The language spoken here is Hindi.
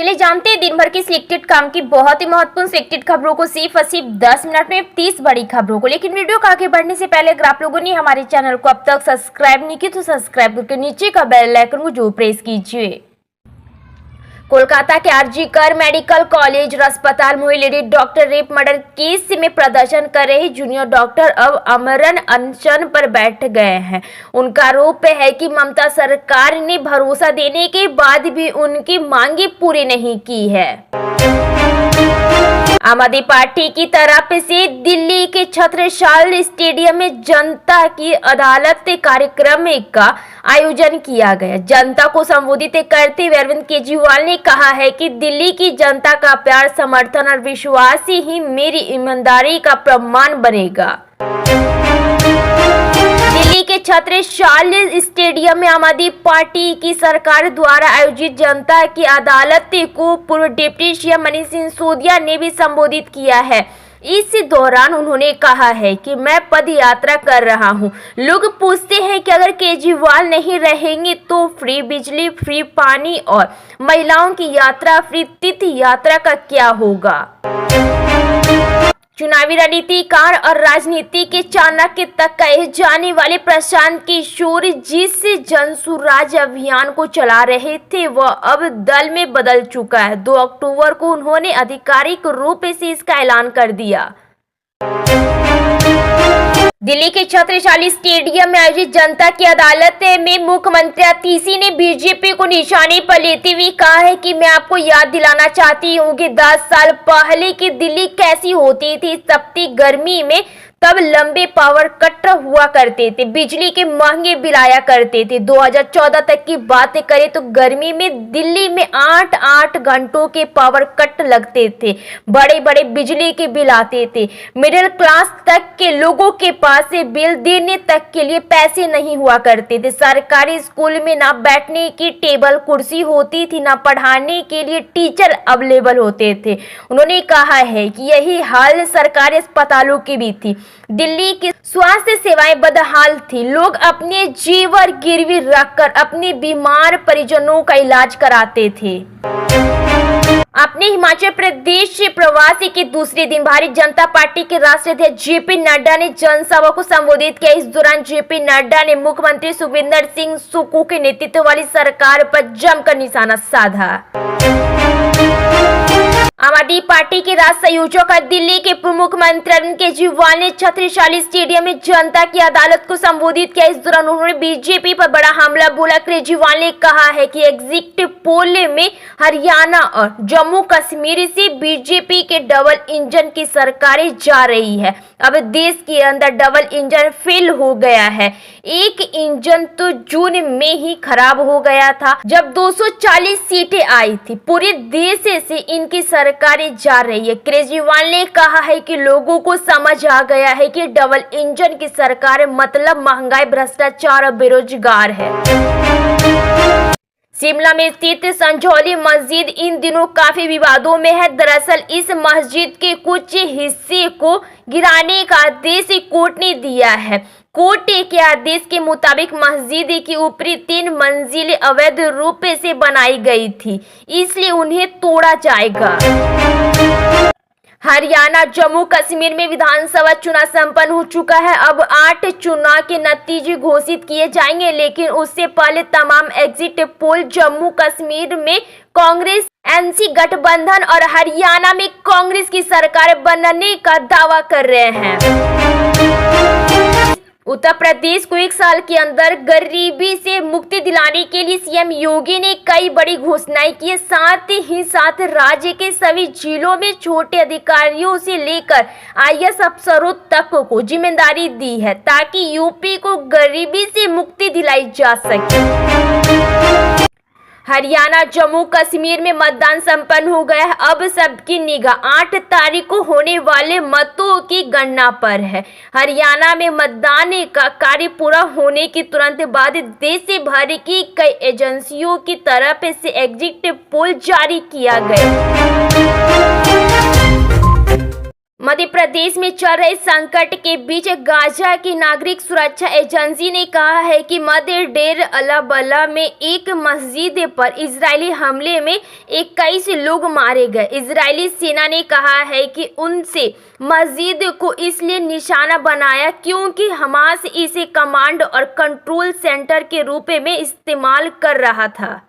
चलिए जानते हैं दिन भर की सिलेक्टेड काम की बहुत ही महत्वपूर्ण सिलेक्टेड खबरों को सिर्फ और सिर्फ 10 मिनट में 30 बड़ी खबरों को। लेकिन वीडियो को आगे बढ़ने से पहले अगर आप लोगों ने हमारे चैनल को अब तक सब्सक्राइब नहीं किया तो सब्सक्राइब करके नीचे का बेल आइकन को जरूर प्रेस कीजिए। कोलकाता के आरजीकर मेडिकल कॉलेज और अस्पताल में हुई lady doctor rape murder case में प्रदर्शन कर रहे जूनियर डॉक्टर अब आमरण अनशन पर बैठ गए हैं। उनका आरोप है कि ममता सरकार ने भरोसा देने के बाद भी उनकी मांगे पूरी नहीं की है। आम आदमी पार्टी की तरफ से दिल्ली के छत्रसाल स्टेडियम में जनता की अदालत कार्यक्रम का आयोजन किया गया। जनता को संबोधित करते हुए अरविंद केजरीवाल ने कहा है कि दिल्ली की जनता का प्यार, समर्थन और विश्वास ही मेरी ईमानदारी का प्रमाण बनेगा। दिल्ली के छत्रसाल स्टेडियम में आम आदमी पार्टी की सरकार द्वारा आयोजित जनता की अदालत को पूर्व डिप्टी सीएम मनीष सिसोदिया ने भी संबोधित किया है। इस दौरान उन्होंने कहा है कि मैं पद यात्रा कर रहा हूं। लोग पूछते हैं कि अगर केजरीवाल नहीं रहेंगे तो फ्री बिजली, फ्री पानी और महिलाओं की यात्रा, फ्री तीर्थ यात्रा का क्या होगा। चुनावी रणनीतिकार और राजनीति के चाणक्य तक कहे जाने वाले प्रशांत किशोर जिस जनसुराज अभियान को चला रहे थे वह अब दल में बदल चुका है। 2 अक्टूबर को उन्होंने आधिकारिक रूप से इसका ऐलान कर दिया। दिल्ली के छत्रसाल स्टेडियम में आयोजित जनता की अदालत में मुख्यमंत्री आतिशी ने बीजेपी को निशाने पर लेते हुए कहा है कि मैं आपको याद दिलाना चाहती हूँ कि 10 साल पहले की दिल्ली कैसी होती थी। तपती गर्मी में तब लंबे पावर कट हुआ करते थे, बिजली के महंगे बिल आया करते थे। 2014 तक की बात करें तो गर्मी में दिल्ली में 8-8 घंटों के पावर कट लगते थे, बड़े बड़े बिजली के बिल आते थे। मिडिल क्लास तक के लोगों के पास से बिल देने तक के लिए पैसे नहीं हुआ करते थे। सरकारी स्कूल में ना बैठने की टेबल कुर्सी होती थी, ना पढ़ाने के लिए टीचर अवेलेबल होते थे। उन्होंने कहा है कि यही हाल सरकारी अस्पतालों की भी थी। दिल्ली की स्वास्थ्य सेवाएं बदहाल थी। लोग अपने जीवन गिरवी रखकर अपने बीमार परिजनों का इलाज कराते थे। अपने हिमाचल प्रदेश प्रवासी के दूसरे दिन भारतीय जनता पार्टी के राष्ट्रीय अध्यक्ष जेपी नड्डा ने जनसभा को संबोधित किया। इस दौरान जेपी नड्डा ने मुख्यमंत्री सुखविंदर सिंह सुक्खू के नेतृत्व वाली सरकार पर जमकर निशाना साधा। आम आदमी पार्टी के राष्ट्रीय संयोजक दिल्ली के पूर्व मुख्यमंत्री अरविंद केजरीवाल ने छत्रसाल स्टेडियम में जनता की अदालत को संबोधित किया। इस दौरान उन्होंने बीजेपी पर बड़ा हमला बोला। केजरीवाल ने कहा है कि एग्जिट पोल में हरियाणा और जम्मू कश्मीर से बीजेपी के डबल इंजन की सरकारें जा रही है। अब देश के अंदर डबल इंजन फेल हो गया है। एक इंजन तो जून में ही खराब हो गया था जब 240 सीटें आई थी। पूरे देश से इनकी सरकारें जा रही है। केजरीवाल ने कहा है कि लोगों को समझ आ गया है कि डबल इंजन की सरकार मतलब महंगाई, भ्रष्टाचार और बेरोजगार है। शिमला में स्थित संजौली मस्जिद इन दिनों काफी विवादों में है। दरअसल इस मस्जिद के कुछ हिस्से को गिराने का आदेश कोर्ट ने दिया है। कोर्ट के आदेश के मुताबिक मस्जिद की ऊपरी 3 मंजिलें अवैध रूप से बनाई गई थी, इसलिए उन्हें तोड़ा जाएगा। हरियाणा जम्मू कश्मीर में विधानसभा चुनाव संपन्न हो चुका है। अब 8 चुनाव के नतीजे घोषित किए जाएंगे, लेकिन उससे पहले तमाम एग्जिट पोल जम्मू कश्मीर में कांग्रेस एनसी गठबंधन और हरियाणा में कांग्रेस की सरकार बनने का दावा कर रहे हैं। उत्तर प्रदेश को 1 साल के अंदर गरीबी से मुक्ति दिलाने के लिए सीएम योगी ने कई बड़ी घोषणाएं की। साथ ही साथ राज्य के सभी जिलों में छोटे अधिकारियों से लेकर आईएएस अफसरों तक को जिम्मेदारी दी है ताकि यूपी को गरीबी से मुक्ति दिलाई जा सके। हरियाणा जम्मू कश्मीर में मतदान संपन्न हो गया है। अब सबकी निगाह 8 तारीख को होने वाले मतों की गणना पर है। हरियाणा में मतदान का कार्य पूरा होने के तुरंत बाद देश भर की कई एजेंसियों की तरफ से एग्जिट पोल जारी किया गया। मध्य प्रदेश में चल रहे संकट के बीच गाजा की नागरिक सुरक्षा एजेंसी ने कहा है कि मध्य डेर अल-बला में एक मस्जिद पर इजरायली हमले में 21 लोग मारे गए। इजरायली सेना ने कहा है कि उनसे मस्जिद को इसलिए निशाना बनाया क्योंकि हमास इसे कमांड और कंट्रोल सेंटर के रूप में इस्तेमाल कर रहा था।